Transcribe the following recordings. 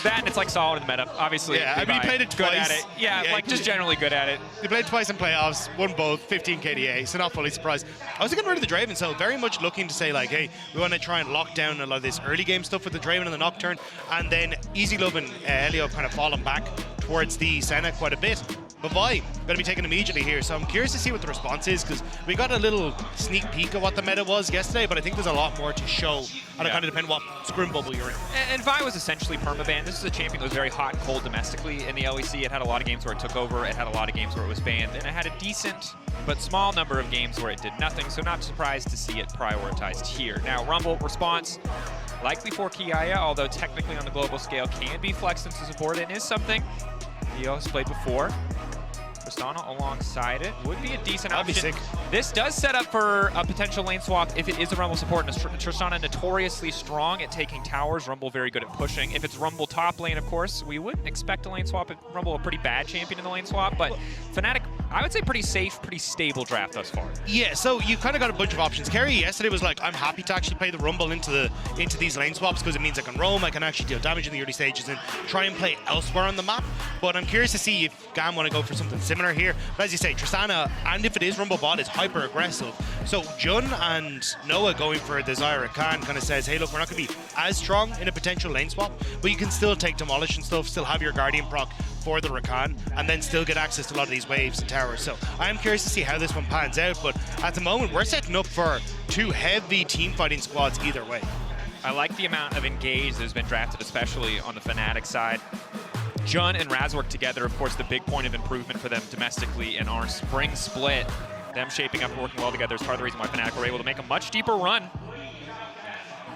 That and it's like solid in the meta. Obviously, Yeah, I mean, he played it twice. Good at it. Yeah, like just generally good at it. He played twice in playoffs, won both, 15 KDA, so not fully surprised. I was getting rid of the Draven, so very much looking to say like, hey, we want to try and lock down a lot of this early game stuff with the Draven and the Nocturne, and then Easy Love and Elio kind of falling back towards the Senna quite a bit. But Vi going to be taken immediately here, so I'm curious to see what the response is, because we got a little sneak peek of what the meta was yesterday, but I think there's a lot more to show, and it kind of depends what scrim bubble you're in. And Vi was essentially permabanned. This is a champion that was very hot and cold domestically in the LEC. It had a lot of games where it took over, it had a lot of games where it was banned, and it had a decent but small number of games where it did nothing, so not surprised to see it prioritized here. Now, Rumble response, likely for Kiaya, although technically on the global scale can be flexed into support, and is something Dio has played before. Tristana alongside it would be a decent option. That'd be sick. This does set up for a potential lane swap if it is a Rumble support. And Tristana notoriously strong at taking towers. Rumble very good at pushing. If it's Rumble top lane, of course, we wouldn't expect a lane swap. Rumble a pretty bad champion in the lane swap, but Fnatic, I would say pretty safe, pretty stable draft thus far. Yeah, so you kind of got a bunch of options. Kerry yesterday was like, I'm happy to actually play the Rumble into these lane swaps because it means I can roam, I can actually deal damage in the early stages and try and play elsewhere on the map. But I'm curious to see if GAM want to go for something similar here. But as you say, Tristana, and if it is Rumble bot, is hyper aggressive. So Jun and Noah going for a Desire Khan kind of says, hey, look, we're not going to be as strong in a potential lane swap, but you can still take Demolish and stuff, still have your Guardian proc for the Rakan, and then still get access to a lot of these waves and towers. So I am curious to see how this one pans out, but at the moment, we're setting up for two heavy team fighting squads either way. I like the amount of engage that has been drafted, especially on the Fnatic side. Jun and Raz work together, of course, the big point of improvement for them domestically in our spring split. Them shaping up and working well together is part of the reason why Fnatic were able to make a much deeper run.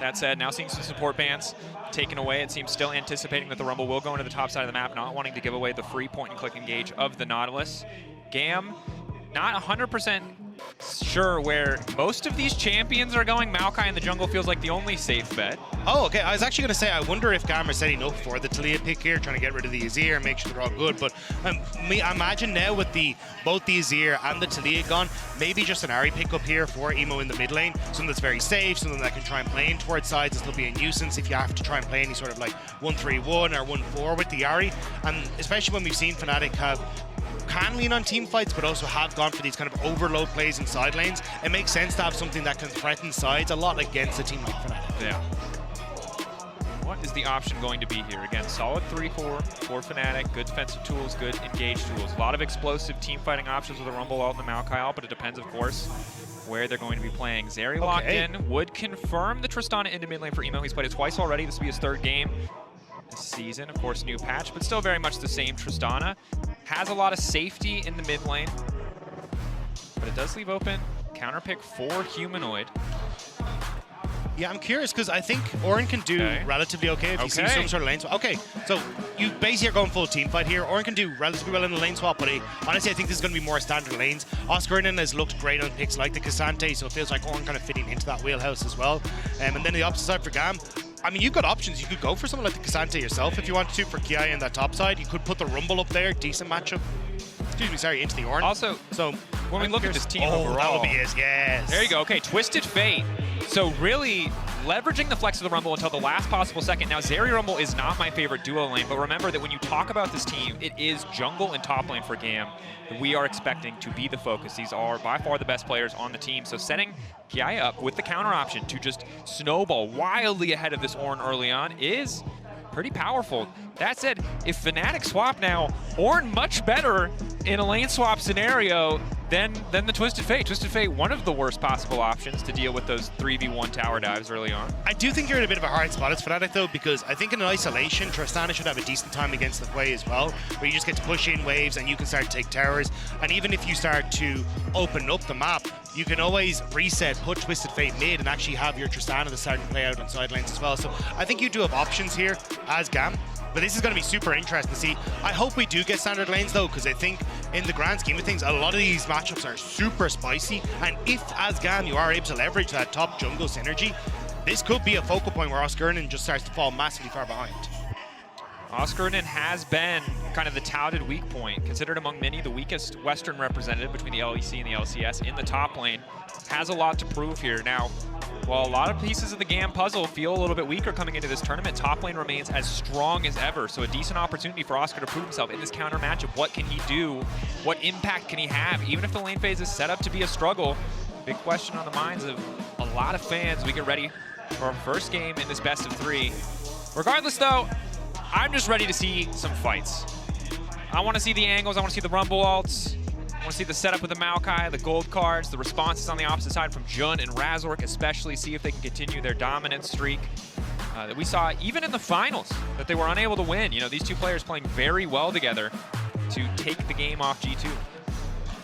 That said, now seeing some support bans taken away, it seems still anticipating that the Rumble will go into the top side of the map, not wanting to give away the free point-and-click engage of the Nautilus. GAM, not 100% sure where most of these champions are going. Maokai in the jungle feels like the only safe bet. Oh, okay. I was actually going to say, I wonder if GAM are setting up for the Taliyah pick here, trying to get rid of the Azir and make sure they're all good. But I imagine now with both the Azir and the Taliyah gone, maybe just an Ahri pick up here for Emo in the mid lane. Something that's very safe, something that can try and play in towards sides and still be a nuisance if you have to try and play any sort of like 1-3-1 or 1-4 with the Ahri. And especially when we've seen Fnatic can lean on team fights, but also have gone for these kind of overload plays in side lanes. It makes sense to have something that can threaten sides a lot against a team like Fnatic. Yeah. What is the option going to be here? Again, solid 3-4 for Fnatic. Good defensive tools, good engage tools. A lot of explosive team fighting options with the Rumble out and the Maokai, but it depends, of course, where they're going to be playing. Zeri locked in, would confirm the Tristana into mid lane for Emo. He's played it twice already. This will be his third game this season. Of course, new patch, but still very much the same Tristana. Has a lot of safety in the mid lane, but it does leave open counter pick for Humanoid. Yeah, I'm curious because I think Orin can do relatively okay if you see some sort of lane swap. Okay, so you basically are going full team fight here. Orin can do relatively well in the lane swap, but honestly, I think this is going to be more standard lanes. Oscarinen has looked great on picks like the Cassante, so it feels like Orin kind of fitting into that wheelhouse as well. And then the opposite side for GAM, I mean, you've got options. You could go for something like the Cassante yourself if you wanted to for Kiai in that top side. You could put the Rumble up there, decent matchup. Excuse me, sorry, into the Orin. Also, so when we look at this team overall, that would be his, yes. There you go. Okay, Twisted Fate. So really leveraging the flex of the Rumble until the last possible second. Now, Zeri Rumble is not my favorite duo lane, but remember that when you talk about this team, it is jungle and top lane for GAM that we are expecting to be the focus. These are by far the best players on the team. So setting Kiai up with the counter option to just snowball wildly ahead of this Ornn early on is pretty powerful. That said, if Fnatic swap now, Ornn much better in a lane swap scenario than the Twisted Fate. Twisted Fate, one of the worst possible options to deal with those 3v1 tower dives early on. I do think you're in a bit of a hard spot as Fnatic though, because I think in isolation, Tristana should have a decent time against the Hwei as well, where you just get to push in waves and you can start to take towers. And even if you start to open up the map, you can always reset, put Twisted Fate mid, and actually have your Tristana to start to play out on side lanes as well. So I think you do have options here as GAM. But this is going to be super interesting to see. I hope we do get standard lanes though, because I think in the grand scheme of things, a lot of these matchups are super spicy. And if, as GAM, you are able to leverage that top jungle synergy, this could be a focal point where Oscarinen just starts to fall massively far behind. Oscarinen has been kind of the touted weak point, considered among many the weakest Western representative between the LEC and the LCS in the top lane. Has a lot to prove here. Now, Well, a lot of pieces of the GAM puzzle feel a little bit weaker coming into this tournament. Top lane remains as strong as ever, so a decent opportunity for Oscar to prove himself in this counter matchup. What can he do? What impact can he have? Even if the lane phase is set up to be a struggle, big question on the minds of a lot of fans. We get ready for our first game in this best of 3. Regardless, though, I'm just ready to see some fights. I want to see the angles. I want to see the rumble ults. I want to see the setup with the Maokai, the gold cards, the responses on the opposite side from Jun and Razork, especially see if they can continue their dominant streak that we saw even in the finals, that they were unable to win. You know, these two players playing very well together to take the game off G2.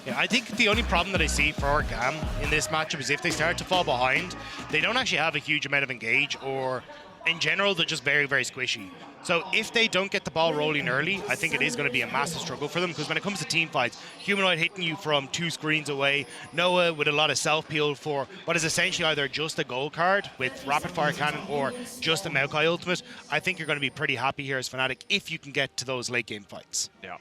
Yeah, I think the only problem that I see for GAM in this matchup is if they start to fall behind, they don't actually have a huge amount of engage, or in general, they're just very, very squishy. So if they don't get the ball rolling early, I think it is going to be a massive struggle for them, because when it comes to team fights, Humanoid hitting you from 2 screens away, Noah with a lot of self-peel for what is essentially either just a gold card with rapid fire cannon or just a Maokai ultimate, I think you're going to be pretty happy here as Fnatic if you can get to those late game fights. Yeah.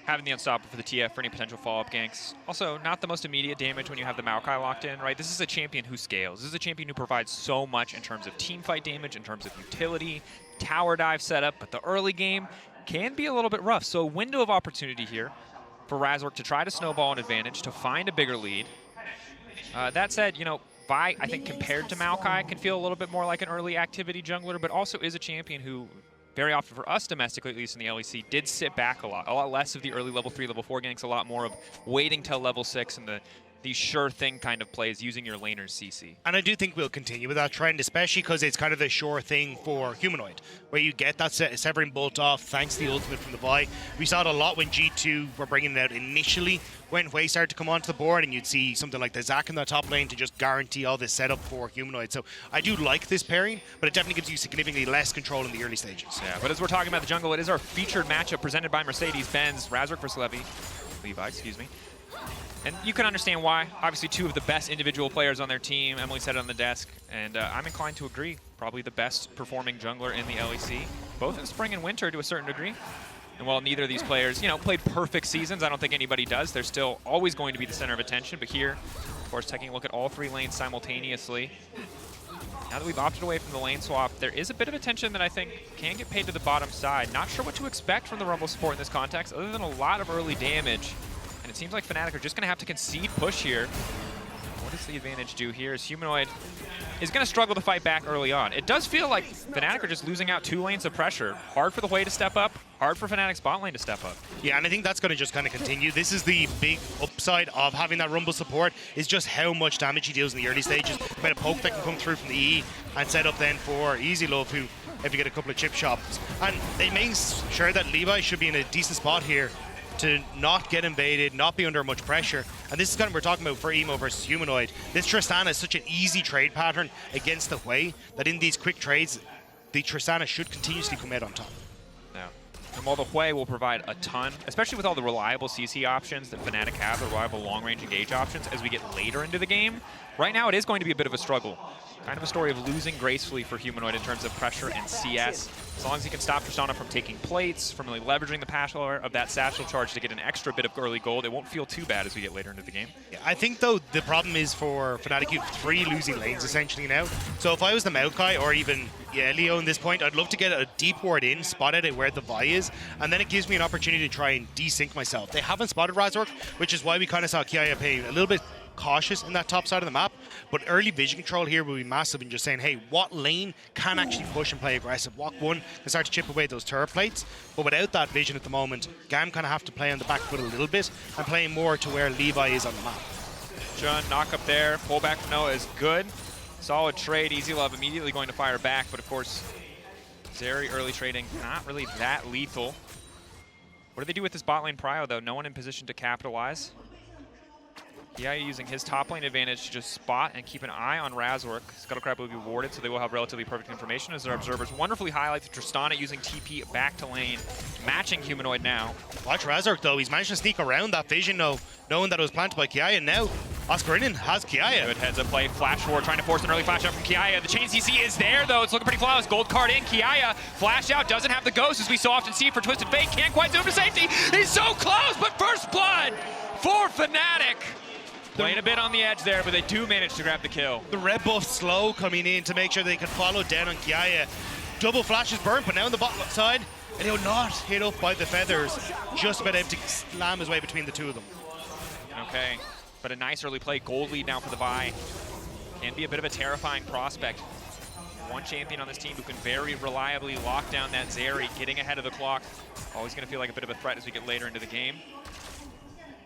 Having the Unstoppable for the TF for any potential follow-up ganks. Also, not the most immediate damage when you have the Maokai locked in, right? This is a champion who scales. This is a champion who provides so much in terms of team fight damage, in terms of utility, tower dive setup, but the early game can be a little bit rough. So a window of opportunity here for Razork to try to snowball an advantage, to find a bigger lead. That said, you know, Vi, I think compared to Maokai, can feel a little bit more like an early activity jungler, but also is a champion who, very often for us domestically, at least in the LEC, did sit back a lot less of the early level 3, level 4 ganks, a lot more of waiting till level 6 and the sure thing kind of plays, using your laner's CC. And I do think we'll continue with that trend, especially because it's kind of the sure thing for Humanoid, where you get that Severing Bolt off thanks to the ultimate from the Vi. We saw it a lot when G2 were bringing it out initially, when Hui started to come onto the board, and you'd see something like the Zac in the top lane to just guarantee all this setup for Humanoid. So I do like this pairing, but it definitely gives you significantly less control in the early stages. Yeah, but as we're talking about the jungle, it is our featured matchup presented by Mercedes-Benz, Razork versus Levi, excuse me. And you can understand why. Obviously, 2 of the best individual players on their team. Emily said it on the desk, and I'm inclined to agree. Probably the best performing jungler in the LEC, both in spring and winter to a certain degree. And while neither of these players, you know, played perfect seasons, I don't think anybody does. They're still always going to be the center of attention. But here, of course, taking a look at all 3 lanes simultaneously. Now that we've opted away from the lane swap, there is a bit of attention that I think can get paid to the bottom side. Not sure what to expect from the Rumble support in this context, other than a lot of early damage. And it seems like Fnatic are just going to have to concede push here. What does the advantage do here? As Humanoid is going to struggle to fight back early on. It does feel like Fnatic are just losing out 2 lanes of pressure. Hard for the Hui to step up, hard for Fnatic's bot lane to step up. Yeah, and I think that's going to just kind of continue. This is the big upside of having that Rumble support, is just how much damage he deals in the early stages. About a poke that can come through from the E and set up then for Easy Love, who, if you get a couple of chip shots. And it makes sure that Levi should be in a decent spot here to not get invaded, not be under much pressure. And this is kind of what we're talking about for Emo versus Humanoid. This Tristana is such an easy trade pattern against the Hui that in these quick trades, the Tristana should continuously come out on top. Yeah. And while the Hui will provide a ton, especially with all the reliable CC options that Fnatic have, the reliable long-range engage options, as we get later into the game, right now it is going to be a bit of a struggle. Kind of a story of losing gracefully for Humanoid in terms of pressure and CS. As long as he can stop Tristana from taking plates, from really leveraging the power of that satchel charge to get an extra bit of early gold, it won't feel too bad as we get later into the game. Yeah, I think, though, the problem is for Fnatic, you have 3 losing lanes essentially now. So if I was the Maokai or even Leo in this point, I'd love to get a deep ward in, spot it where the Vi is, and then it gives me an opportunity to try and desync myself. They haven't spotted Razork, which is why we kind of saw Kiaya playing a little bit cautious in that top side of the map, but early vision control here will be massive in just saying, hey, what lane can actually push and play aggressive? Walk 1 can start to chip away those turret plates, but without that vision at the moment, GAM kind of have to play on the back foot a little bit and play more to where Levi is on the map. Jun, knock up there, pull back from Noah is good. Solid trade, Easy Love immediately going to fire back, but of course, very early trading, not really that lethal. What do they do with this bot lane prio though? No one in position to capitalize. Yeah, using his top lane advantage to just spot and keep an eye on Razork. Scuttlecrab will be warded, so they will have relatively perfect information as their observers wonderfully highlight the Tristana using TP back to lane, matching Humanoid now. Watch Razork, though. He's managed to sneak around that vision, though, knowing that it was planted by Kiaya. Now, Oscarinin has Kiaya. Good heads up play, flash forward, trying to force an early flash out from Kiaya. The chain CC is there, though. It's looking pretty flawless. Gold card in, Kiaya flash out, doesn't have the ghost, as we so often see for Twisted Fate. Can't quite zoom to safety. He's so close, but first blood for Fnatic. Playing a bit on the edge there, but they do manage to grab the kill. The red buff slow coming in to make sure they can follow down on Kiaya. Double flash is burnt, but now on the bottom side, and he'll not hit up by the feathers. Just about able to slam his way between the two of them. Okay, but a nice early play. Gold lead now for the bye. Can be a bit of a terrifying prospect. One champion on this team who can very reliably lock down that Zeri, getting ahead of the clock. Always going to feel like a bit of a threat as we get later into the game.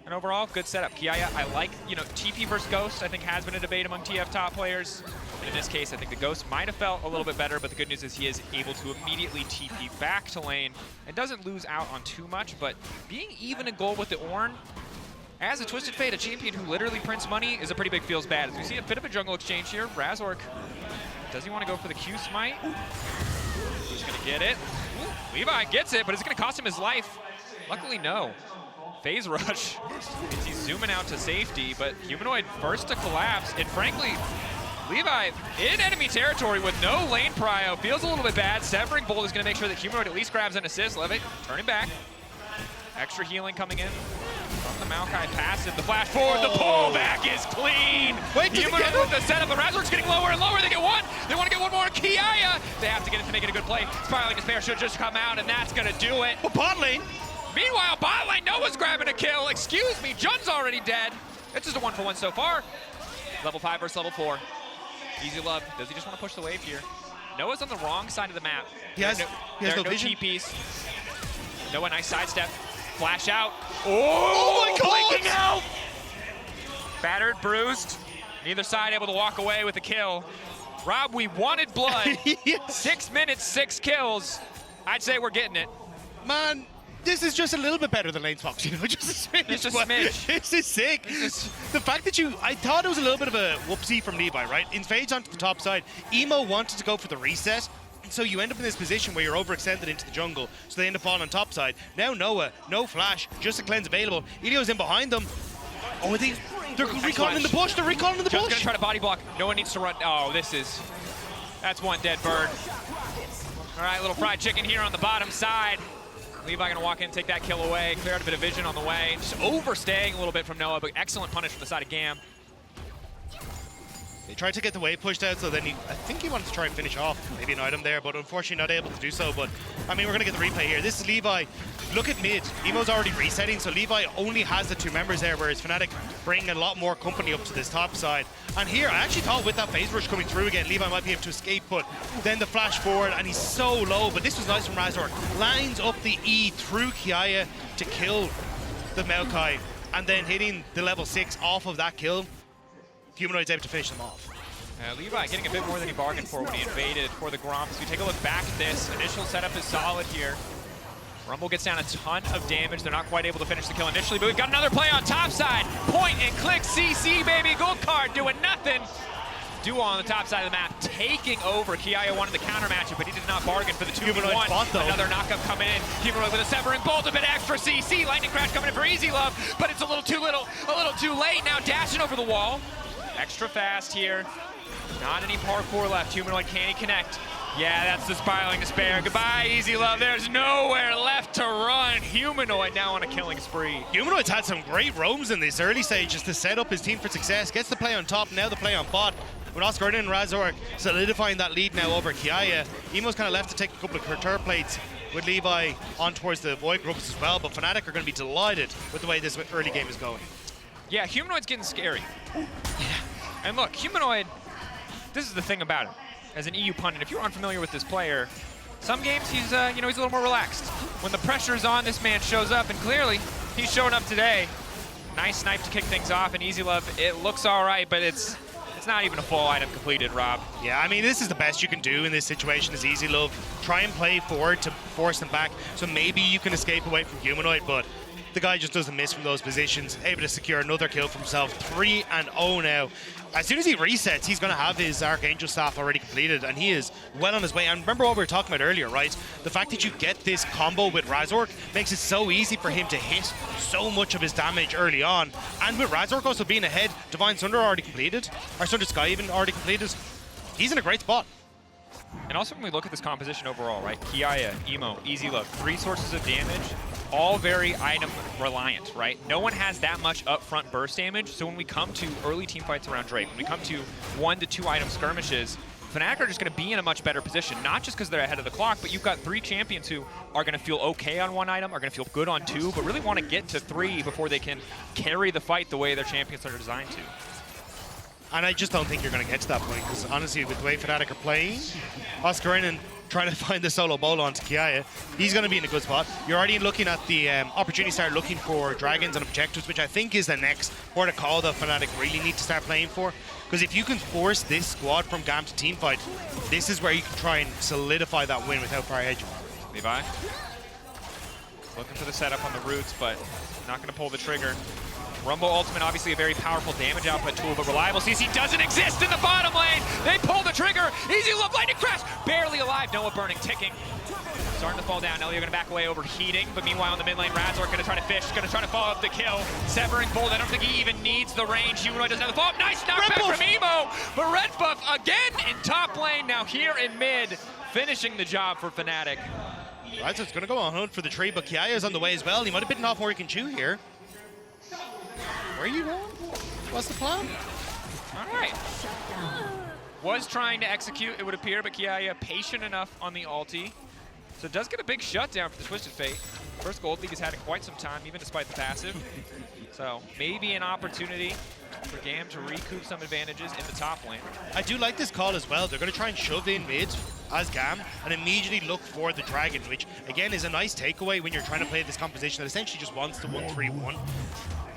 And overall, good setup. Kiaya, I like, TP versus Ghost, I think has been a debate among TF top players. And in this case, I think the Ghost might have felt a little bit better, but the good news is he is able to immediately TP back to lane and doesn't lose out on too much, but being even in gold with the Ornn, as a Twisted Fate, a champion who literally prints money, is a pretty big feels bad. As we see a bit of a jungle exchange here, Razork, does he want to go for the Q smite? Who's going to get it? Ooh, Levi gets it, but it's going to cost him his life. Luckily, no. Phase rush. He's zooming out to safety, but Humanoid first to collapse, and frankly, Levi in enemy territory with no lane prio. Feels a little bit bad. Severing Bolt is going to make sure that Humanoid at least grabs an assist. Levitt turning back. Extra healing coming in from the Maokai passive. The flash forward, the pullback is clean. Wait, Humanoid with the setup. The Razork's getting lower and lower. They get one. They want to get one more. Kiaya. They have to get it to make it a good play. Spiraling Despair should just come out, and that's going to do it. But bot lane. Meanwhile, bot lane, Noah's grabbing a kill. Excuse me, Jun's already dead. It's just a 1-for-1 so far. Level 5 versus level 4. Easy Love. Does he just want to push the wave here? Noah's on the wrong side of the map. He has no vision. TPs. Noah, nice sidestep. Flash out. Oh my God! Blinking out! Battered, bruised. Neither side able to walk away with a kill. Rob, we wanted blood. Yes. 6 minutes, 6 kills. I'd say we're getting it. Man, this is just a little bit better than lane swaps, just a smidge. It's a smidge. This is sick. The fact that I thought it was a little bit of a whoopsie from Levi, right? In fades onto the top side, Emo wanted to go for the reset, so you end up in this position where you're overextended into the jungle, so they end up falling on top side. Now Noah, no flash, just a cleanse available. Elio's in behind them. Oh, they're recalling in the bush. They're recalling in the Just bush. gonna try to body block. No one needs to run. Oh, that's one dead bird. All right, little fried chicken here on the bottom side. Levi gonna walk in, take that kill away, clear out a bit of vision on the way. Just overstaying a little bit from Noah, but excellent punish from the side of GAM. They tried to get the wave pushed out, so then I think he wanted to try and finish off maybe an item there, but unfortunately not able to do so. But, I mean, we're going to get the replay here. This is Levi. Look at mid. Emo's already resetting, so Levi only has the 2 members there, whereas Fnatic bring a lot more company up to this top side. And here, I actually thought with that phase rush coming through again, Levi might be able to escape, but then the flash forward, and he's so low. But this was nice from Razork. Lines up the E through Kiaya to kill the Maokai, and then hitting the level 6 off of that kill. Humanoid's able to finish them off. Levi getting a bit more than he bargained for when he invaded for the Gromp. As we take a look back at this, initial setup is solid here. Rumble gets down a ton of damage. They're not quite able to finish the kill initially, but we've got another play on top side. Point and click CC, baby. Gold card doing nothing. Duo on the top side of the map, taking over. Kiaya wanted the counter matchup, but he did not bargain for the 2v1. Another knockup coming in. Humanoid with a Severing Bolt, a bit extra CC. Lightning Crash coming in for Easy Love, but it's a little too late. Now dashing over the wall. Extra fast here. Not any parkour left. Humanoid, can he connect? Yeah, that's the Spiraling Despair. Goodbye, Easy Love. There's nowhere left to run. Humanoid now on a killing spree. Humanoid's had some great roams in this early stages to set up his team for success. Gets the play on top, now the play on bot. With Oscar and Razork solidifying that lead now over Kiaya. Emo's kind of left to take a couple of Kurtur plates with Levi on towards the Void groups as well, but Fnatic are going to be delighted with the way this early game is going. Yeah, Humanoid's getting scary. Yeah. And look, Humanoid, this is the thing about him. As an EU pundit, if you're unfamiliar with this player, some games he's a little more relaxed. When the pressure's on, this man shows up, and clearly he's showing up today. Nice snipe to kick things off, and Easy Love, it looks all right, but it's not even a full item completed, Rob. Yeah, I mean, this is the best you can do in this situation is Easy Love. Try and play forward to force them back, so maybe you can escape away from Humanoid, but the guy just doesn't miss from those positions. Able to secure another kill for himself. 3-0 now. As soon as he resets, he's going to have his Archangel staff already completed, and he is well on his way. And remember what we were talking about earlier, right? The fact that you get this combo with Razork makes it so easy for him to hit so much of his damage early on. And with Razork also being ahead, Divine Sunder already completed, or Sundered Sky even already completed, he's in a great spot. And also when we look at this composition overall, right? Kiaya, Emo, Easy Love, 3 sources of damage. all very item reliant, right? No one has that much upfront burst damage, so when we come to early team fights around Drake, when we come to 1 to 2 item skirmishes, Fnatic are just going to be in a much better position, not just because they're ahead of the clock, but you've got 3 champions who are going to feel okay on 1 item, are going to feel good on 2, but really want to get to 3 before they can carry the fight the way their champions are designed to. And I just don't think you're going to get to that point, because honestly, with the way Fnatic are playing, Oscarinen trying to find the solo bowl onto Kiaya, he's going to be in a good spot. You're already looking at the opportunity to start looking for dragons and objectives, which I think is the next port of call that Fnatic really need to start playing for. Because if you can force this squad from GAM to teamfight, this is where you can try and solidify that win with how far ahead you are. Levi looking for the setup on the roots, but not going to pull the trigger. Rumble Ultimate, obviously a very powerful damage output tool, but reliable CC doesn't exist in the bottom lane. They pull the trigger. Easy Love Lightning Crash. Barely alive. Noah burning, ticking. Starting to fall down. Elio going to back away, overheating. But meanwhile, in the mid lane, Razork going to try to fish. Going to try to follow up the kill. Severing Bolt. I don't think he even needs the range. Humanoid doesn't have the follow-up. Nice knockback from Emo. But Red Buff again in top lane. Now here in mid, finishing the job for Fnatic. Razork's going to go on hunt for the trade, but Kiaya's on the way as well. He might have bitten off more he can chew here. Where are you going? What's the plan? All right. Was trying to execute, it would appear, but Kiaya patient enough on the ulti. So it does get a big shutdown for the Twisted Fate. First Gold League has had in quite some time, even despite the passive. So maybe an opportunity for GAM to recoup some advantages in the top lane. I do like this call as well. They're going to try and shove in mid as GAM and immediately look for the dragon, which again is a nice takeaway when you're trying to play this composition that essentially just wants the 1-3-1.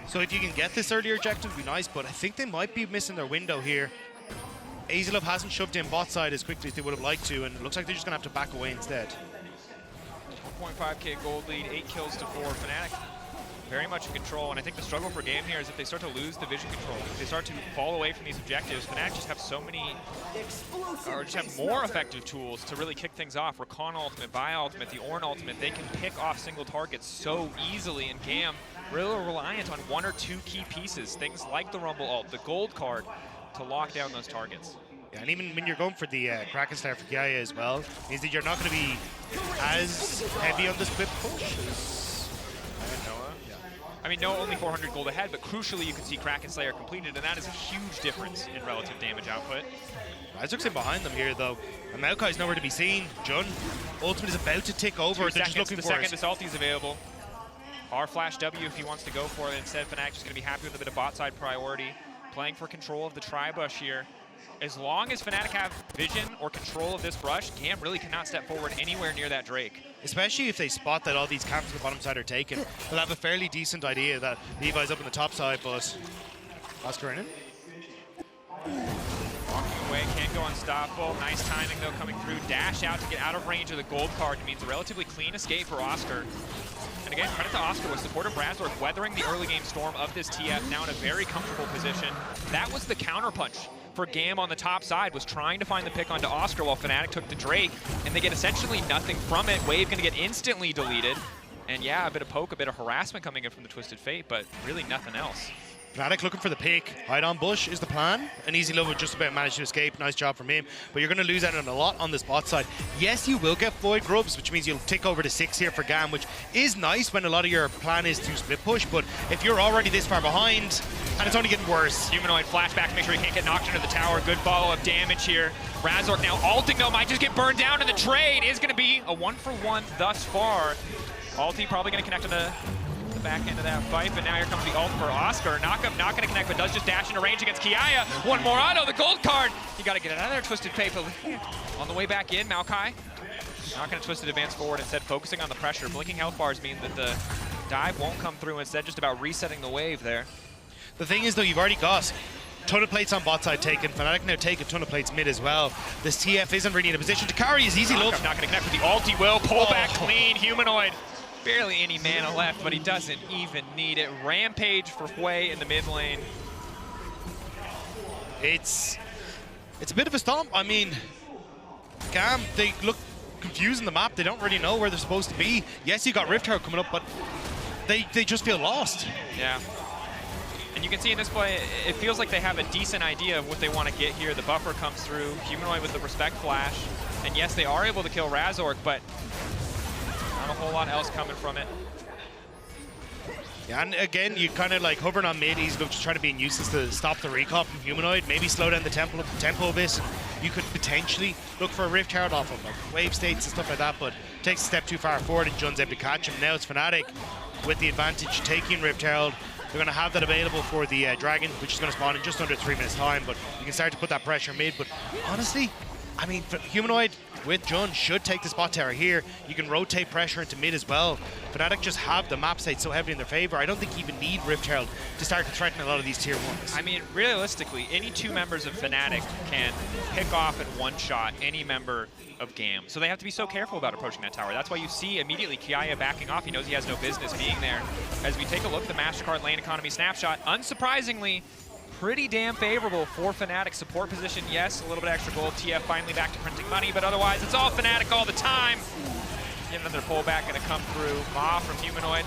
So if you can get this earlier objective, would be nice, but I think they might be missing their window here. Azilove hasn't shoved in bot side as quickly as they would have liked to, and it looks like they're just going to have to back away instead. 1.5k gold lead, 8 kills to 4. Fnatic very much in control, and I think the struggle for GAM here is if they start to lose the vision control, if they start to fall away from these objectives, Fnatic just have so many, or just have more effective tools to really kick things off. Rakan ultimate, Vi ultimate, the Ornn ultimate, they can pick off single targets so easily, and GAM really reliant on 1 or 2 key pieces, things like the Rumble ult, the gold card, to lock down those targets. Yeah, and even when you're going for the Kraken Star for Kiaya as well, means that you're not going to be as heavy on the split push as Noah. Yeah. I mean, Noah only 400 gold ahead, but crucially you can see Kraken Slayer completed, and that is a huge difference in relative damage output. Razork's in behind them here, though. And Maokai's nowhere to be seen. Jun, ultimate is about to tick over. They're just looking for it. The second this ulti is available. R flash W if he wants to go for it. Instead, Fnatic just going to be happy with a bit of bot side priority. Playing for control of the tri-bush here. As long as Fnatic have vision or control of this brush, GAM really cannot step forward anywhere near that Drake. Especially if they spot that all these camps on the bottom side are taken. They'll have a fairly decent idea that Levi's up on the top side, but Oscarinen. Walking away, can't go unstoppable. Nice timing though coming through. Dash out to get out of range of the gold card means a relatively clean escape for Oscar. And again, credit to Oscar with support of Razork weathering the early game storm of this TF, now in a very comfortable position. That was the counterpunch for GAM on the top side, was trying to find the pick onto Oscar while Fnatic took the Drake, and they get essentially nothing from it. Wave gonna get instantly deleted. And yeah, a bit of poke, a bit of harassment coming in from the Twisted Fate, but really nothing else. Fnatic looking for the pick. Hide on bush is the plan. An easy love would just about manage to escape. Nice job from him. But you're going to lose out on a lot on this bot side. Yes, you will get Void Grubs, which means you'll tick over to 6 here for GAM, which is nice when a lot of your plan is to split push. But if you're already this far behind, and it's only getting worse. Humanoid flashback to make sure he can't get knocked into the tower. Good follow-up damage here. Razork now ulting though, might just get burned down, and the trade is going to be a 1-for-1 thus far. Ulti probably going to connect on the back end of that fight, but now here comes the ult for Oscar. Knockup not going to connect, but does just dash into range against Kiaya. One more auto, the gold card. You got to get it out of there, Twisted Fate. But on the way back in, Maokai not going to twist it, advance forward, instead focusing on the pressure. Blinking health bars mean that the dive won't come through, instead just about resetting the wave there. The thing is though, you've already got a ton of plates on bot side taken. Fnatic now take a ton of plates mid as well. This TF isn't really in a position to carry his easy love. Not going to connect with the ulti will. Pull back clean, Humanoid. Barely any mana left, but he doesn't even need it. Rampage for Hui in the mid lane. It's a bit of a stomp. I mean, GAM, they look confused in the map. They don't really know where they're supposed to be. Yes, you got Rift Herald coming up, but they just feel lost. Yeah. And you can see in this play, it feels like they have a decent idea of what they want to get here. The buffer comes through, Humanoid with the Respect Flash. And yes, they are able to kill Razork, but not a whole lot else coming from it. Yeah, and again, you kind of like hovering on mid, Easy Love just trying to be useless to stop the recall from Humanoid, maybe slow down the tempo a bit. You could potentially look for a Rift Herald off of like wave states and stuff like that, but takes a step too far forward and Jun's able to catch him. Now it's Fnatic with the advantage taking Rift Herald. They're going to have that available for the Dragon, which is going to spawn in just under 3 minutes time, but you can start to put that pressure mid. But honestly, I mean, Humanoid with Jun should take the spot tower here. You can rotate pressure into mid as well. Fnatic just have the map state so heavily in their favor. I don't think you even need Rift Herald to start to threaten a lot of these tier 1s. I mean, realistically, any 2 members of Fnatic can pick off at one shot any member of GAM. So they have to be so careful about approaching that tower. That's why you see immediately Kiaya backing off. He knows he has no business being there. As we take a look at the MasterCard lane economy snapshot, unsurprisingly, pretty damn favorable for Fnatic. Support position, yes, a little bit extra gold. TF finally back to printing money, but otherwise it's all Fnatic all the time. Get another pullback gonna come through. Ma from Humanoid.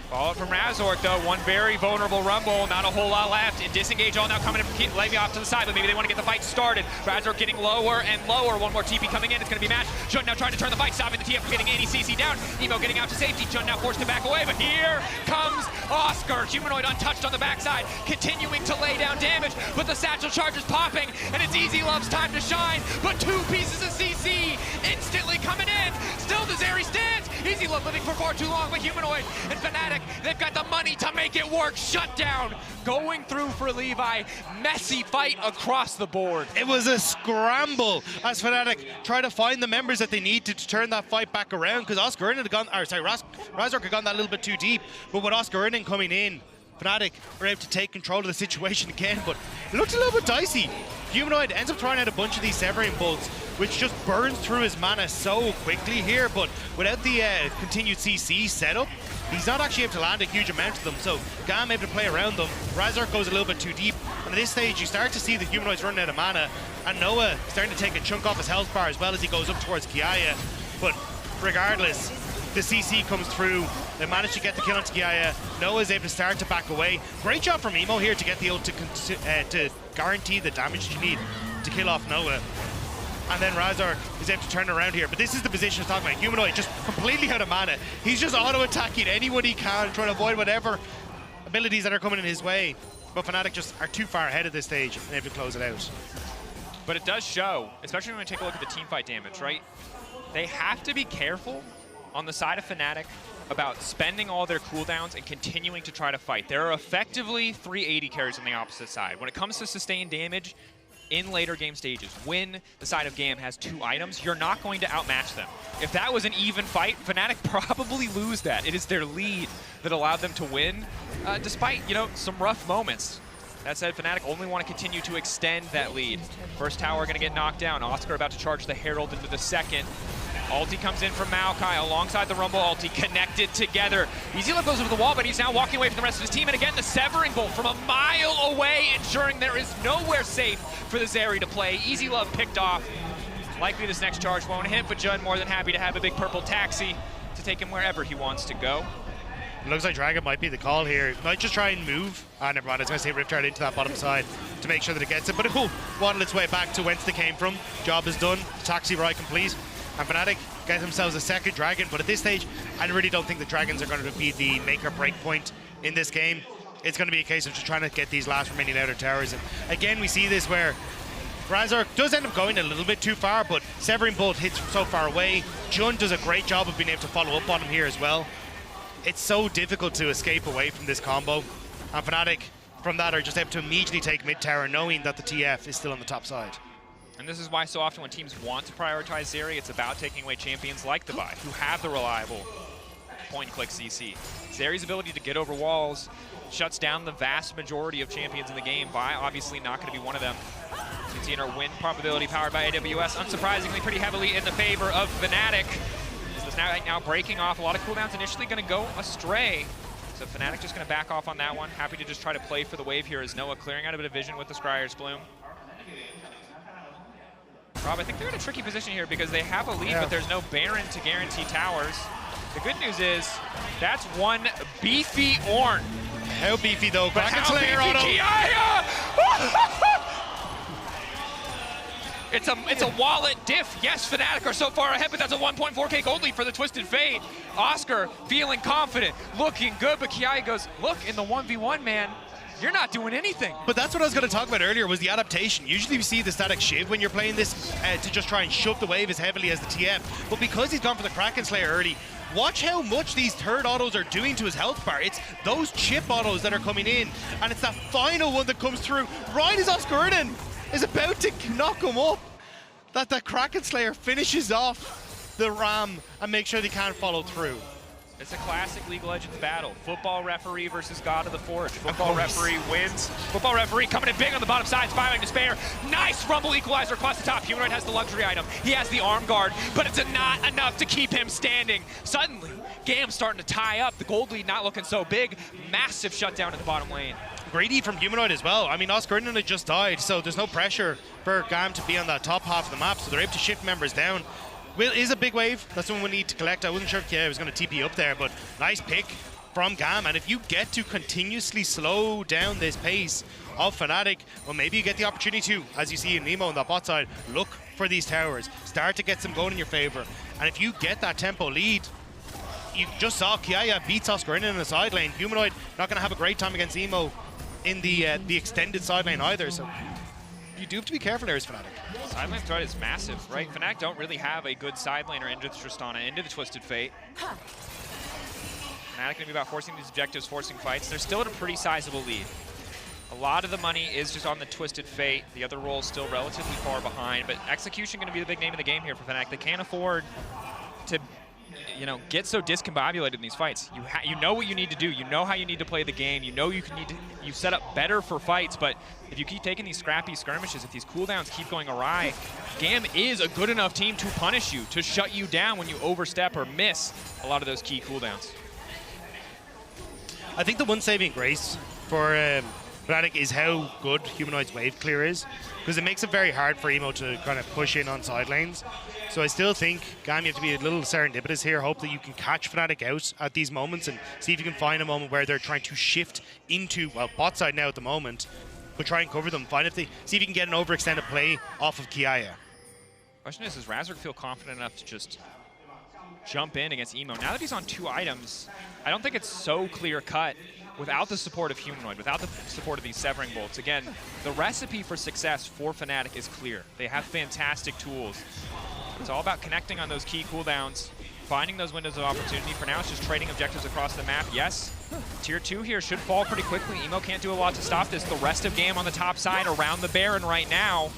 Followed from Razork, though. One very vulnerable Rumble. Not a whole lot left. And disengage all now coming in from Levy off to the side, but maybe they want to get the fight started. Razork getting lower and lower. One more TP coming in. It's going to be matched. Jun now trying to turn the fight, stopping the TF from getting any CC down. Emo getting out to safety. Jun now forced to back away, but here comes Oscar. Humanoid untouched on the backside, continuing to lay down damage, but the satchel charge is popping, and it's Easy Love's time to shine. But 2 pieces of CC instantly coming in. Still the Zeri stands. Easy Love living for far too long, but Humanoid and Fnatic, they've got the money to make it work. Shutdown going through for Levi. Messy fight across the board. It was a scramble as Fnatic try to find the members that they need to turn that fight back around, because Oscar had gone, or sorry, Razork had gone that little bit too deep, but with Oscar coming in, Fnatic were able to take control of the situation again, but it looked a little bit dicey. Humanoid ends up throwing out a bunch of these Severing bolts, which just burns through his mana so quickly here, but without the continued CC setup, he's not actually able to land a huge amount of them, so GAM able to play around them. Razork goes a little bit too deep, and at this stage you start to see the Humanoids running out of mana, and Noah starting to take a chunk off his health bar as well as he goes up towards Kiaya, but regardless, the CC comes through. They manage to get the kill onto Kiaya. Noah's able to start to back away. Great job from Emo here to get the ult to guarantee the damage that you need to kill off Noah. And then Razork is able to turn around here. But this is the position I was talking about. Humanoid just completely out of mana. He's just auto-attacking anyone he can, trying to avoid whatever abilities that are coming in his way. But Fnatic just are too far ahead at this stage and able to close it out. But it does show, especially when we take a look at the teamfight damage, right? They have to be careful on the side of Fnatic about spending all their cooldowns and continuing to try to fight. There are effectively 380 carries on the opposite side. When it comes to sustained damage in later game stages, when the side of GAM has 2 items, you're not going to outmatch them. If that was an even fight, Fnatic probably lose that. It is their lead that allowed them to win, despite, you know, some rough moments. That said, Fnatic only want to continue to extend that lead. First tower going to get knocked down. Oscar about to charge the Herald into the second. Ulti comes in from Maokai alongside the Rumble ulti, connected together. Easy Love goes over the wall, but he's now walking away from the rest of his team. And again, the Severing Bolt from a mile away, ensuring there is nowhere safe for the Zeri to play. Easy Love picked off. Likely this next charge won't hit, but Jun more than happy to have a big purple taxi to take him wherever he wants to go. It looks like Dragon might be the call here. Might just try and move. Never mind, I was going to say Rift Herald into that bottom side to make sure that it gets it, but it will waddle its way back to whence they came from. Job is done, taxi ride complete. And Fnatic get themselves a second Dragon, but at this stage, I really don't think the Dragons are going to be the make or break point in this game. It's going to be a case of just trying to get these last remaining outer towers. And again, we see this where Razork does end up going a little bit too far, but Severing Bolt hits from so far away. Jun does a great job of being able to follow up on him here as well. It's so difficult to escape away from this combo. And Fnatic, from that, are just able to immediately take mid tower, knowing that the TF is still on the top side. And this is why so often when teams want to prioritize Zeri, it's about taking away champions like the Vi, who have the reliable point-and-click CC. Zeri's ability to get over walls shuts down the vast majority of champions in the game. Vi obviously not going to be one of them. You can see in our win probability powered by AWS, unsurprisingly pretty heavily in the favor of Fnatic. This is now breaking off. A lot of cooldowns initially going to go astray. So Fnatic just going to back off on that one. Happy to just try to play for the wave here as Noah clearing out a bit of vision with the Scryer's Bloom. Rob, I think they're in a tricky position here because they have a lead, but there's no Baron to guarantee towers. The good news is that's one beefy Ornn. How beefy though? But how beefy Kiaya! It's a wallet diff. Yes, Fnatic are so far ahead, but that's a 1.4K gold lead for the Twisted Fate. Oscar feeling confident, looking good, but Kiai goes, look, in the 1v1, man, you're not doing anything. But that's what I was going to talk about earlier, was the adaptation. Usually we see the static shiv when you're playing this to just try and shove the wave as heavily as the TF. But because he's gone for the Kraken Slayer early, watch how much these third autos are doing to his health bar. It's those chip autos that are coming in, and it's that final one that comes through. Right as Oscar is about to knock him up, that Kraken Slayer finishes off the Ram and makes sure they can't follow through. It's a classic League of Legends battle. Football referee versus God of the Forge. Football referee wins. Football referee coming in big on the bottom side, firing Despair. Nice Rumble equalizer across the top. Humanoid has the luxury item. He has the arm guard, but it's not enough to keep him standing. Suddenly, GAM starting to tie up. The gold lead not looking so big. Massive shutdown in the bottom lane. Greedy from Humanoid as well. I mean, Oscar had just died, so there's no pressure for GAM to be on that top half of the map, so they're able to shift members down. Will is a big wave. That's one we need to collect. I wasn't sure if Kiai was going to TP up there, but nice pick from GAM. And if you get to continuously slow down this pace of Fnatic, well, maybe you get the opportunity to, as you see in Nemo on that bot side, look for these towers, start to get some going in your favor. And if you get that tempo lead, you just saw Kiai beats Oscar in the side lane. Humanoid not going to have a great time against Emo in the extended side lane either. So you do have to be careful there as Fnatic. Side lane threat is massive, right? Fnatic don't really have a good side laner into the Tristana, into the Twisted Fate. Fnatic gonna be about forcing these objectives, forcing fights. They're still at a pretty sizable lead. A lot of the money is just on the Twisted Fate. The other roles still relatively far behind, but execution gonna be the big name of the game here for Fnatic. They can't afford to, get so discombobulated in these fights. You know what you need to do. You know how you need to play the game. You know you set up better for fights, but if you keep taking these scrappy skirmishes, if these cooldowns keep going awry, GAM is a good enough team to punish you, to shut you down when you overstep or miss a lot of those key cooldowns. I think the one saving grace for Fnatic is how good Humanoid's wave clear is, because it makes it very hard for Emo to kind of push in on side lanes. So I still think, GAM, you have to be a little serendipitous here. Hope that you can catch Fnatic out at these moments and see if you can find a moment where they're trying to shift into, well, bot side now at the moment, but try and cover them. See if you can get an overextended play off of Kiai. Question is, does Razork feel confident enough to just jump in against Emo? Now that he's on 2 items, I don't think it's so clear-cut without the support of Humanoid, without the support of these Severing Bolts. Again, the recipe for success for Fnatic is clear. They have fantastic tools. It's all about connecting on those key cooldowns, finding those windows of opportunity. For now, it's just trading objectives across the map. Yes, tier 2 here should fall pretty quickly. Emo can't do a lot to stop this. The rest of GAM on the top side around the Baron right now.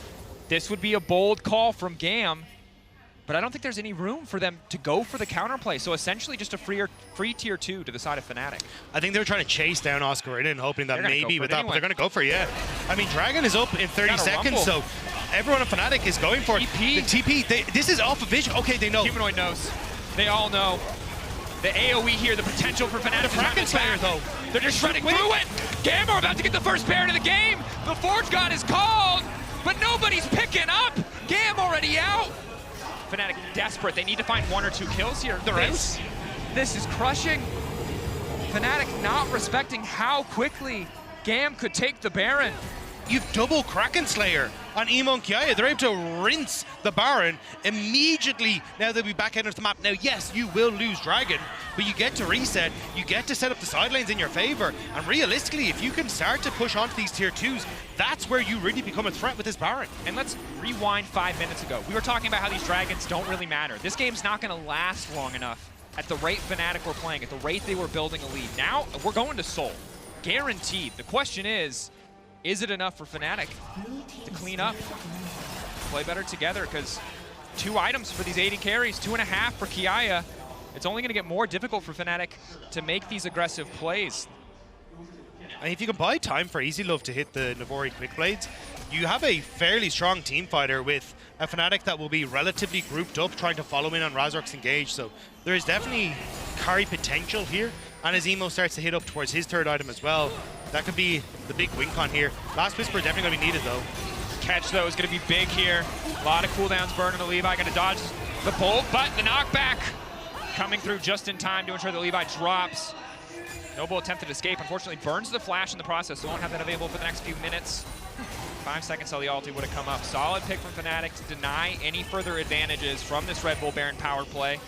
This would be a bold call from GAM, but I don't think there's any room for them to go for the counterplay. So essentially just a free tier 2 to the side of Fnatic. I think they were trying to chase down Oscar and hoping that maybe with that, but anyway. they're going to go for it, yeah. I mean, Dragon is up in 30 seconds, so everyone on Fnatic is going for it. TP. The TP, this is off of vision. Okay, they know. Humanoid knows. They all know. The AoE here, the potential for Fnatic. The Kraken Slayer, though. They're just shredding through it. GAM are about to get the first Baron of the game. The Forge God is called, but nobody's picking up. GAM already out. Fnatic desperate. They need to find 1 or 2 kills here. This is crushing. Fnatic not respecting how quickly GAM could take the Baron. You've double Kraken Slayer on Emo and Kiai. They're able to rinse the Baron immediately. Now they'll be back out of the map. Now, yes, you will lose Dragon, but you get to reset. You get to set up the side lanes in your favor. And realistically, if you can start to push onto these tier 2s, that's where you really become a threat with this Baron. And let's rewind 5 minutes ago. We were talking about how these Dragons don't really matter. This game's not going to last long enough at the rate Fnatic were playing, at the rate they were building a lead. Now, we're going to Seoul. Guaranteed. The question is it enough for Fnatic to clean up, play better together? Because 2 items for these 80 carries, 2.5 for Kiai. It's only going to get more difficult for Fnatic to make these aggressive plays. And if you can buy time for Easy Love to hit the Navori Quick Blades, you have a fairly strong team fighter with a Fnatic that will be relatively grouped up trying to follow in on Razork's engage. So there is definitely carry potential here. And as Emo starts to hit up towards his 3rd item as well, that could be the big win con here. Last Whisper definitely going to be needed, though. Catch, though, is going to be big here. A lot of cooldowns burning the Levi. Going to dodge the bolt, but the knockback coming through just in time to ensure that Levi drops. Noble attempted escape. Unfortunately, burns the flash in the process, so won't have that available for the next few minutes. 5 seconds till the ulti would have come up. Solid pick from Fnatic to deny any further advantages from this Red Bull Baron power play.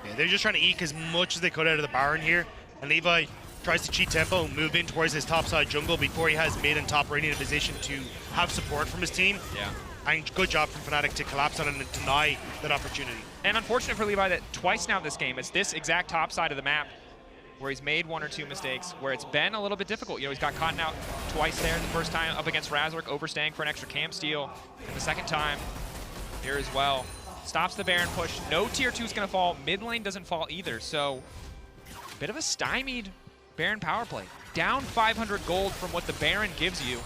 Yeah, they're just trying to eke as much as they could out of the Baron here. And Levi tries to cheat tempo, move in towards his topside jungle before he has mid and top really in a position to have support from his team. Yeah. And good job from Fnatic to collapse on it and deny that opportunity. And unfortunate for Levi that twice now this game, it's this exact top side of the map where he's made 1 or 2 mistakes, where it's been a little bit difficult. You know, he's got caught out twice there. The first time up against Razork, overstaying for an extra cam steal. And the second time here as well. Stops the Baron push. No tier 2 is going to fall. Mid lane doesn't fall either. So, bit of a stymied Baron power play. Down 500 gold from what the Baron gives you.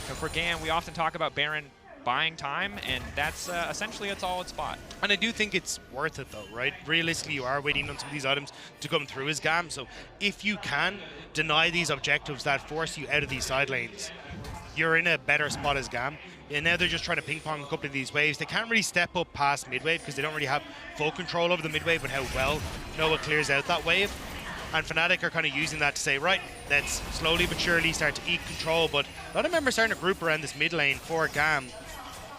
So for GAM, we often talk about Baron buying time, and that's essentially its all its spot. And I do think it's worth it though, right? Realistically, you are waiting on some of these items to come through as GAM, so if you can deny these objectives that force you out of these side lanes, you're in a better spot as GAM. And now they're just trying to ping pong a couple of these waves. They can't really step up past mid wave because they don't really have full control over the mid wave and how well Noah clears out that wave. And Fnatic are kind of using that to say, right, let's slowly but surely start to eke control, but a lot of them are starting to group around this mid lane for GAM.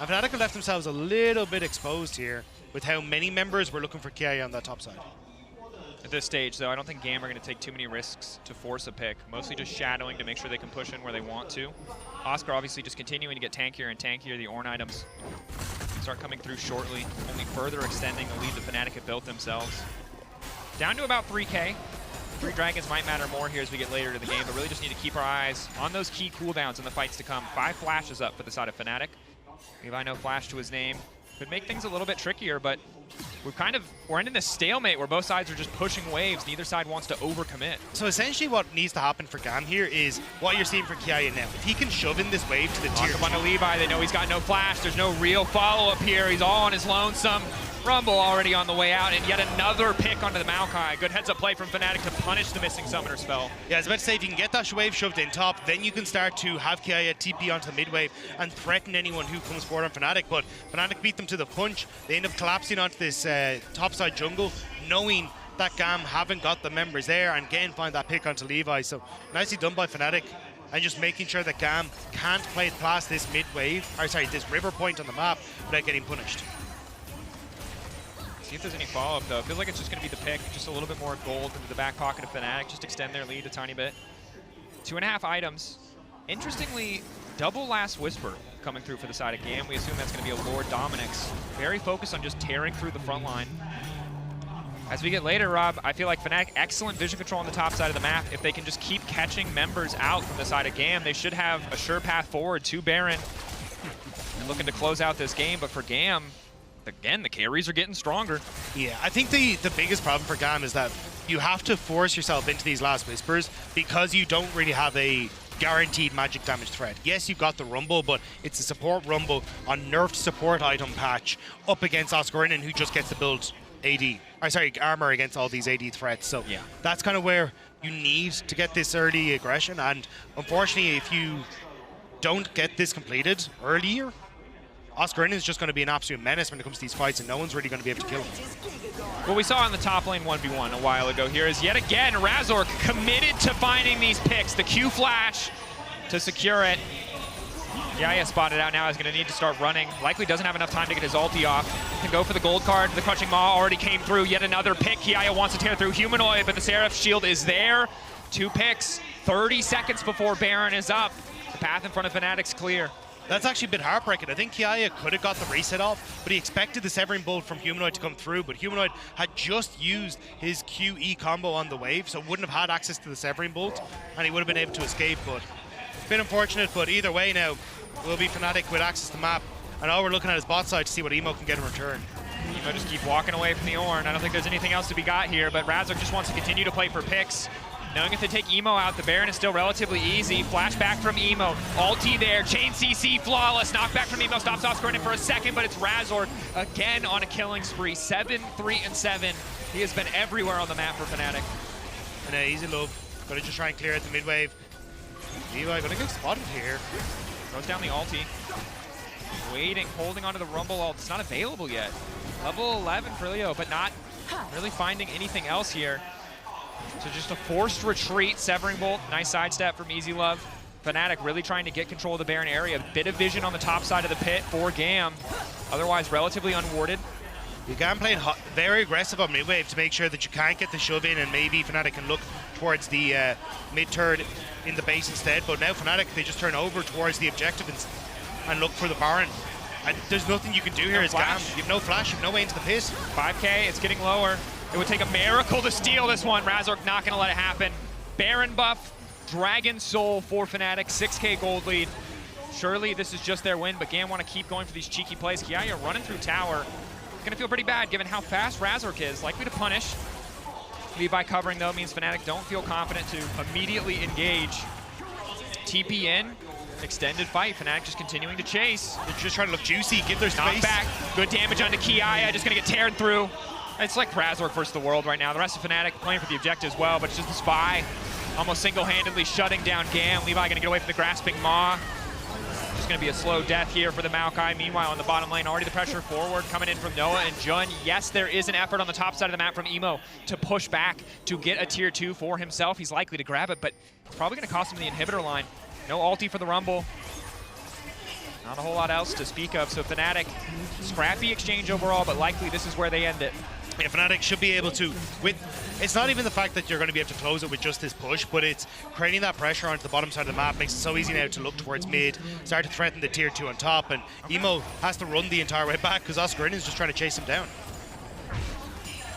And Fnatic have left themselves a little bit exposed here with how many members were looking for Kia on that top side. At this stage, though, I don't think GAM are going to take too many risks to force a pick. Mostly just shadowing to make sure they can push in where they want to. Oscar obviously just continuing to get tankier and tankier. The Ornn items start coming through shortly, only further extending the lead the Fnatic have built themselves. Down to about 3K. 3 dragons might matter more here as we get later to the game, but really just need to keep our eyes on those key cooldowns in the fights to come. 5 flashes up for the side of Fnatic. Levi no flash to his name. Could make things a little bit trickier, but we're ending this stalemate where both sides are just pushing waves. Neither side wants to overcommit. So essentially what needs to happen for GAM here is what you're seeing for Kia now. If he can shove in this wave to the tier 2. Up onto Levi, they know he's got no flash. There's no real follow-up here. He's all on his lonesome. Rumble already on the way out, and yet another pick onto the Maokai. Good heads-up play from Fnatic to punish the missing summoner spell. Yeah, I was about to say, if you can get that wave shoved in top, then you can start to have Kia TP onto the mid wave and threaten anyone who comes forward on Fnatic. But Fnatic beat them to the punch. They end up collapsing onto this topside jungle, knowing that GAM haven't got the members there, and again find that pick onto Levi. So nicely done by Fnatic, and just making sure that GAM can't play past this mid wave, or sorry, this river point on the map without getting punished. See if there's any follow-up, though. It feels like it's just going to be the pick, just a little bit more gold into the back pocket of Fnatic, just extend their lead a tiny bit. 2.5 items. Interestingly, double Last Whisper coming through for the side of GAM. We assume that's going to be a Lord Dominic's. Very focused on just tearing through the front line. As we get later, Rob, I feel like Fnatic, excellent vision control on the top side of the map. If they can just keep catching members out from the side of GAM, they should have a sure path forward to Baron. And looking to close out this game, but for GAM, again, the carries are getting stronger. Yeah, I think the biggest problem for GAM is that you have to force yourself into these Last Whispers because you don't really have a guaranteed magic damage threat. Yes, you've got the Rumble, but it's a support Rumble on nerfed support item patch up against Oscarinen, who just gets to build armor against all these AD threats. So yeah, that's kind of where you need to get this early aggression, and unfortunately, if you don't get this completed earlier, Oscarinen is just going to be an absolute menace when it comes to these fights, and no one's really going to be able to kill him. What we saw on the top lane 1v1 a while ago here is yet again Razork committed to finding these picks. The Q flash to secure it. Yaya spotted out now, is going to need to start running. Likely doesn't have enough time to get his ulti off. Can go for the gold card. The Crushing Maw already came through. Yet another pick. Yaya wants to tear through Humanoid, but the Seraph shield is there. 2 picks, 30 seconds before Baron is up. The path in front of Fnatic's clear. That's actually a bit heartbreaking. I think Kia could have got the reset off, but he expected the Severing Bolt from Humanoid to come through, but Humanoid had just used his QE combo on the wave, so wouldn't have had access to the Severing Bolt, and he would have been able to escape, but it's been unfortunate. But either way now, we'll be Fnatic with access to the map, and all we're looking at is bot side to see what Emo can get in return. Emo just keep walking away from the Ornn. I don't think there's anything else to be got here, but Razork just wants to continue to play for picks. Knowing if they take Emo out, the Baron is still relatively easy. Flashback from Emo. Ulti there. Chain CC flawless. Knockback from Emo. Stops Oscarinen for a second, but it's Razork again on a killing spree. 7, 3, and 7. He has been everywhere on the map for Fnatic. And easy love. Gonna just try and clear out the mid wave. Levi gonna get spotted here. Throws down the ulti. Waiting, holding onto the Rumble ult. It's not available yet. Level 11 for Leo, but not really finding anything else here. So just a forced retreat, Severing Bolt, nice sidestep from Easy Love. Fnatic really trying to get control of the Baron area. A bit of vision on the top side of the pit for GAM. Otherwise, relatively unwarded. GAM playing very aggressive on mid-wave to make sure that you can't get the shove in, and maybe Fnatic can look towards the mid-turret in the base instead. But now Fnatic, they just turn over towards the objective and look for the Baron. And there's nothing you can do here as GAM. You have no flash, you have no way into the pit. 5K, it's getting lower. It would take a miracle to steal this one. Razork not going to let it happen. Baron buff, Dragon Soul for Fnatic, 6K gold lead. Surely this is just their win, but GAM want to keep going for these cheeky plays. Kiaya running through tower. Gonna feel pretty bad given how fast Razork is. Likely to punish. Levi covering though means Fnatic don't feel confident to immediately engage. TP in, extended fight. Fnatic just continuing to chase. They're just trying to look juicy, give their space. Knockback, good damage onto Kiaya, just gonna get teared through. It's like Razork versus the world right now. The rest of Fnatic playing for the objective as well, but it's just the Spy almost single-handedly shutting down GAM. Levi gonna get away from the grasping Maw. Just gonna be a slow death here for the Maokai. Meanwhile, on the bottom lane, already the pressure forward coming in from Noah and Jun. Yes, there is an effort on the top side of the map from Emo to push back to get a tier 2 for himself. He's likely to grab it, but it's probably gonna cost him the inhibitor line. No ulti for the Rumble. Not a whole lot else to speak of, so Fnatic, scrappy exchange overall, but likely this is where they end it. Yeah, Fnatic should be able to, it's not even the fact that you're going to be able to close it with just this push, but it's creating that pressure onto the bottom side of the map. Makes it so easy now to look towards mid, start to threaten the tier 2 on top, and Emo has to run the entire way back because Oscar is just trying to chase him down.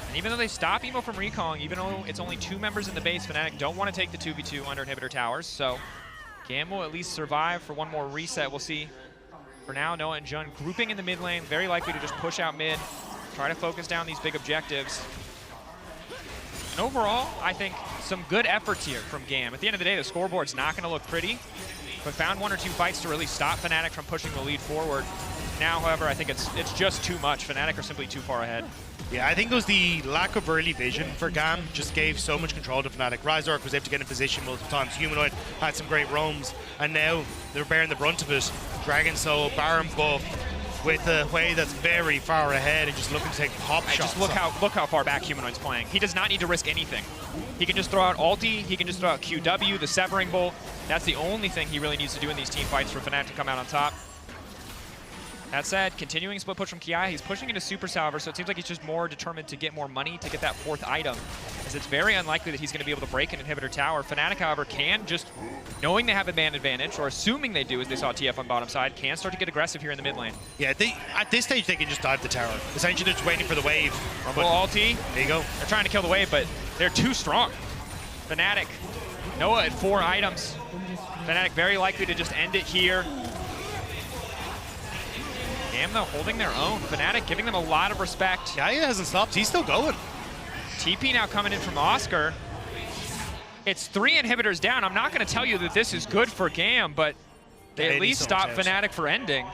And even though they stop Emo from recalling, even though it's only 2 members in the base, Fnatic don't want to take the 2v2 under inhibitor towers, so GAM will at least survive for one more reset. We'll see. For now, Noah and Jun grouping in the mid lane, very likely to just push out mid, try to focus down these big objectives. And overall, I think some good efforts here from GAM. At the end of the day, the scoreboard's not going to look pretty, but found 1 or 2 fights to really stop Fnatic from pushing the lead forward. Now, however, I think it's just too much. Fnatic are simply too far ahead. Yeah, I think it was the lack of early vision for GAM just gave so much control to Fnatic. Razork was able to get in position multiple times. Humanoid had some great roams, and now they're bearing the brunt of it. Dragon Soul, Baron buff, with a way that's very far ahead and just looking to take pop shots. Just look how far back Humanoid's playing. He does not need to risk anything. He can just throw out ulti, he can just throw out QW, the Severing Bolt. That's the only thing he really needs to do in these team fights for Fnatic to come out on top. That said, continuing split push from Kiaya, he's pushing into Super Salver, so it seems like he's just more determined to get more money to get that 4th item, as it's very unlikely that he's going to be able to break an inhibitor tower. Fnatic, however, can just, knowing they have a man advantage, or assuming they do as they saw TF on bottom side, can start to get aggressive here in the mid lane. Yeah, at this stage, they can just dive the tower. Essentially, they're just waiting for the wave. Rumble ulti. There you go. They're trying to kill the wave, but they're too strong. Fnatic, Noah at 4 items. Fnatic very likely to just end it here. GAM, though, holding their own. Fnatic giving them a lot of respect. Yeah, he hasn't stopped. He's still going. TP now coming in from Oscar. It's 3 inhibitors down. I'm not going to tell you that this is good for GAM, but they at least stop Fnatic for ending.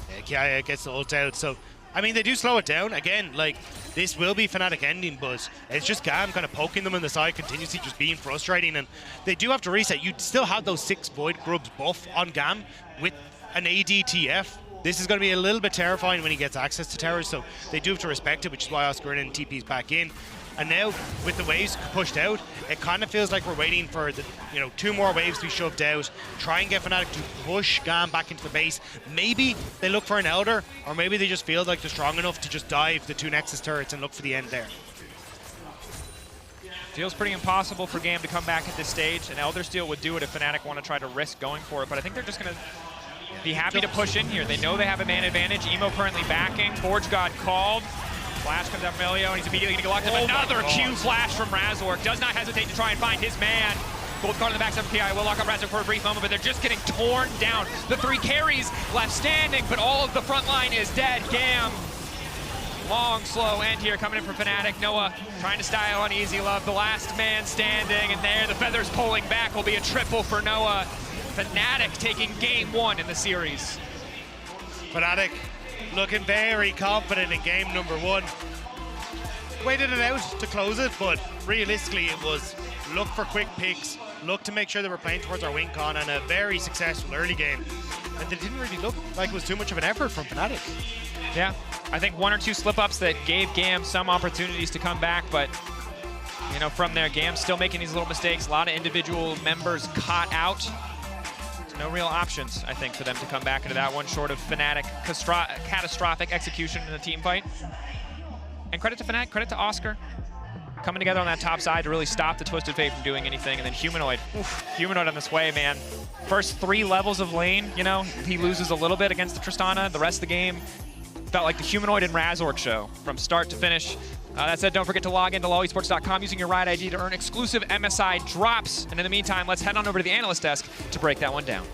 Yeah, Kiaya gets the ult out. So, I mean, they do slow it down. Again, like, this will be Fnatic ending, but it's just GAM kind of poking them in the side, continuously just being frustrating. And they do have to reset. You still have those 6 Void Grubs buff on GAM with an ADTF. This is going to be a little bit terrifying when he gets access to towers, so they do have to respect it, which is why Oscar and TP's back in. And now, with the waves pushed out, it kind of feels like we're waiting for the 2 more waves to be shoved out, try and get Fnatic to push GAM back into the base. Maybe they look for an Elder, or maybe they just feel like they're strong enough to just dive the 2 Nexus turrets and look for the end there. Feels pretty impossible for GAM to come back at this stage. An Elder Steel would do it if Fnatic want to try to risk going for it, but I think they're just going to be happy to push in here. They know they have a man advantage. Emo currently backing. Forge God called. Flash comes out from Elio, and he's immediately going to get locked up. Another Q flash from Razork. Does not hesitate to try and find his man. Gold card on the backside of PI will lock up Razork for a brief moment, but they're just getting torn down. The 3 carries left standing, but all of the front line is dead. GAM. Long, slow end here coming in from Fnatic. Noah trying to style on Easy Love. The last man standing, and there the feathers pulling back will be a triple for Noah. Fnatic taking game 1 in the series. Fnatic looking very confident in game number 1. Waited it out to close it, but realistically it was look for quick picks, look to make sure they were playing towards our win con, and a very successful early game. And it didn't really look like it was too much of an effort from Fnatic. Yeah, I think 1 or 2 slip-ups that gave GAM some opportunities to come back, but from there, GAM still making these little mistakes. A lot of individual members caught out. no real options, I think, for them to come back into that one, short of Fnatic catastrophic execution in a team fight. And credit to Fnatic, credit to Oscar, coming together on that top side to really stop the Twisted Fate from doing anything. And then Humanoid, Humanoid on this way, man. First 3 levels of lane, you know, he loses a little bit against the Tristana. The rest of the game felt like the Humanoid and Razork show from start to finish. That said, don't forget to log into lowesports.com using your RIDE ID to earn exclusive MSI drops. And in the meantime, let's head on over to the analyst desk to break that one down.